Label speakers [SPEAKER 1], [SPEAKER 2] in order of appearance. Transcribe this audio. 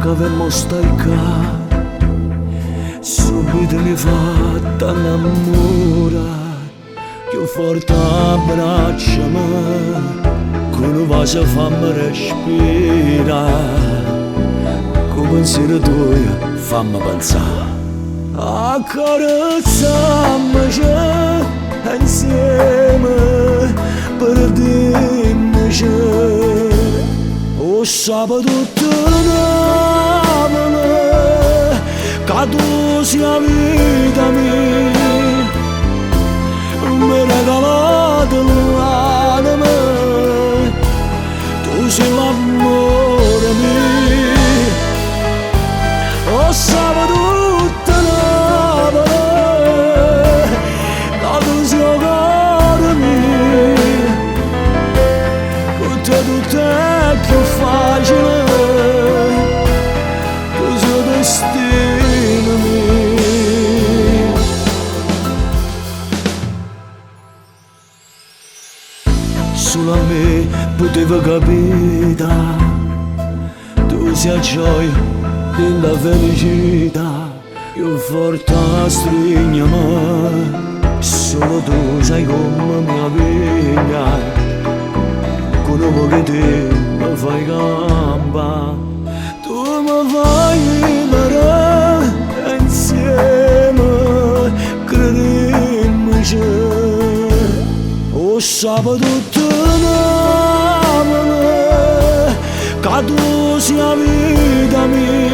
[SPEAKER 1] che avemmo stai qua, subito mi fatta innamorare, più forte abbraccia me, con un vaso fammi respirare, con pensiero tuo fammi pensare. Accarezzammoci insieme, perdimmoci, o sabato torniamo, che tu sia vita mia, mi regalate l'anima, tu sei l'amore mio, o sabato tutto è più facile, così è destino mio. Solo a me poteva capire, tu sei gioia e la felicità, più forte stringiamo, solo tu sai come mi avvegna. Con un che te mi fai gamba, tu mi fai vivere insieme, credemmoci, o sabato torniamo, che tu sia vita mia.